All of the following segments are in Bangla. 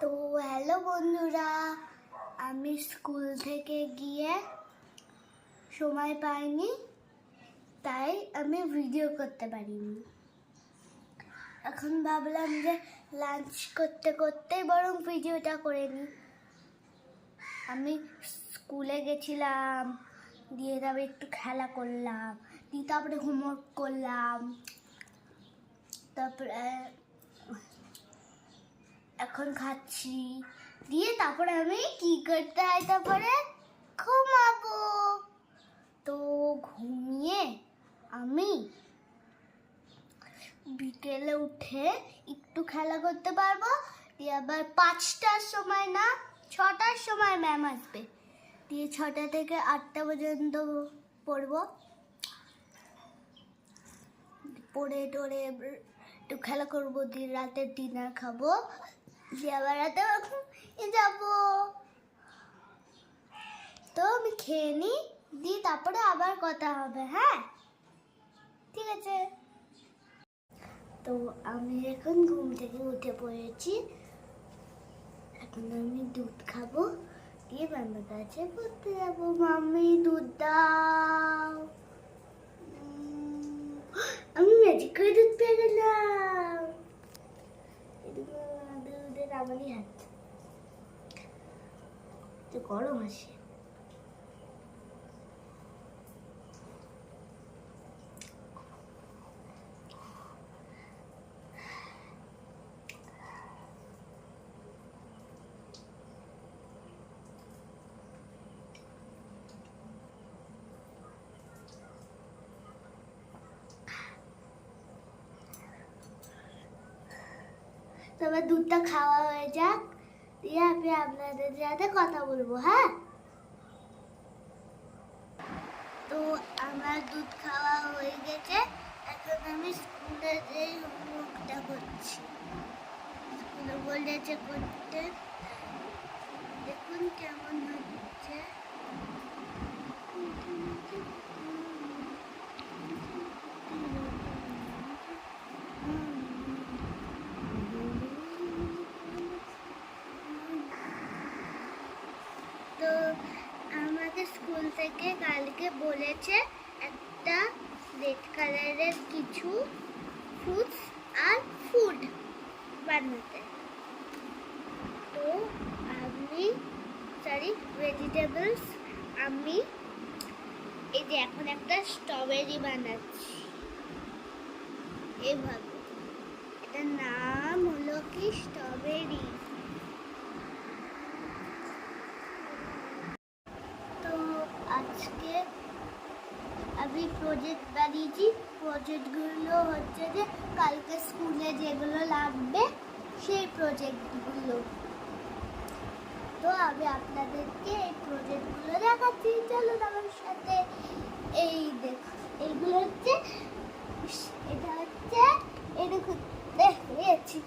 তো হ্যালো বন্ধুরা, আমি স্কুল থেকে গিয়ে সময় পাইনি, তাই আমি ভিডিও করতে পারিনি। এখন ভাবলাম যে লাঞ্চ করতে করতেই বরং ভিডিওটা করে নিই। আমি স্কুলে গেছিলাম, দিয়ে তারপরে একটু খেলা করলাম, দিয়ে তারপরে হোমওয়ার্ক করলাম, তারপরে এখন খাচ্ছি, দিয়ে তারপরে আমি কি করতে হয়, তারপরে ঘুমাবো। তো ঘুমিয়ে আমি বিকেলে উঠে একটু খেলা করতে পারবো, দিয়ে আবার 5টার সময় না 6টার সময় ম্যাম আসবে, দিয়ে 6টা থেকে 8টা পর্যন্ত পড়বো। পড়ে টোড়ে একটু খেলা করবো, দিয়ে রাতের ডিনার খাবো, দিয়ে আবার রাতে যাবো। তো আমি খেয়ে নিই, দিয়ে তারপরে আবার কথা হবে। হ্যাঁ, ঠিক আছে। তো আমি এখন ঘুম থেকে উঠে পড়েছি, এখন আমি দুধ খাবো, দিয়ে মামার কাছে পড়তে যাবো। মাম্মি দুধ দাও। আমি ম্যাজিক করে দুধ পেয়ে গেলাম। দুধের আমারই হাত তো গরম আছে। তবে দুধটা খাওয়া হয়ে যাক, দিয়ে আমি আপনাদের সাথে কথা বলবো। হ্যাঁ, তো আমার দুধ খাওয়া হয়ে গেছে, এখন আমি স্কুলে যেই হোমওয়ার্কটা করছি। স্কুলে বলেছে করতে, দেখুন কেমন হচ্ছে। তো আমাদের স্কুল থেকে কালকে বলেছে একটা রেড কালারের কিছু ফ্রুটস আর ফুড বানাতে। তো আমি ভেজিটেবলস, আমি এই যে এখন একটা স্ট্রবেরি বানাচ্ছি এইভাবে। এটার নাম হলো কি স্ট্রবেরি। তো আজকে আমি প্রজেক্ট বানিয়েছি। প্রজেক্টগুলো হচ্ছে যে কালকে স্কুলে যেগুলো লাগবে সেই প্রজেক্টগুলো। তো আমি আপনাদেরকে এই প্রজেক্টগুলো দেখাচ্ছি, চলুন আমার সাথে। এই দেখুন, এইগুলো হচ্ছে, এটা হচ্ছে এরকম দেখিয়েছি,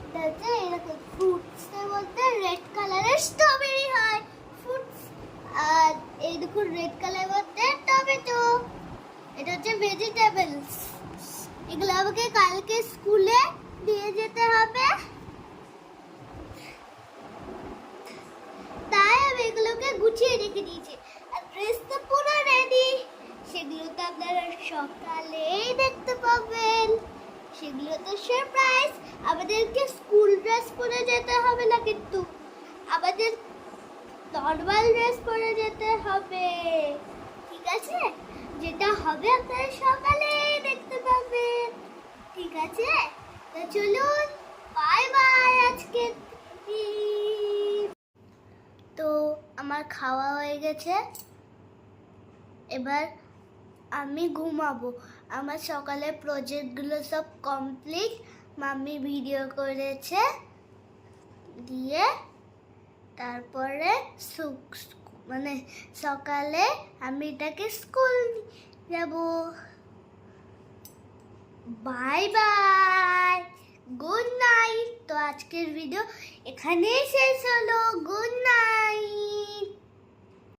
এটা হচ্ছে এরকম ফ্রুটস এর মধ্যে রেড কালারের স্ট্রবেরি হয় ফ্রুটস, আর এই দেখুন রেড কালারের মধ্যে টমেটো, এটা হচ্ছে ভেজিটেবলস। এগুলো আমাকে কালকে স্কুলে দিয়ে যেতে হবে, তাই আমি এগুলোকে গুছিয়ে রেখে দিয়েছি। আর ড্রেস তো পুরো রেডি, সেগুলো তো আপনারা সকালেই দেখতে পাবেন। সেগুলো তো সারপ্রাইজ। আমাদেরকে স্কুল ড্রেস পরে যেতে হবে না, কিন্তু আমাদের নর্মাল ড্রেস পরে যেতে হবে, ঠিক আছে? যেটা হবে আপনারা সকালে দেখতে পাবেন, ঠিক আছে? তো চলুন, বাই বাই আজকে। তো আমার খাওয়া হয়ে গেছে, এবার আমি ঘুমাবো। আমার সকালে প্রজেক্টগুলো সব কমপ্লিট, মাম্মি ভিডিও করেছে, দিয়ে তারপরে মানে সকালে আমি এটাকে স্কুল যাব। Bye bye, good night. তো আজকের ভিডিও এখানেই শেষ হলো। Good night.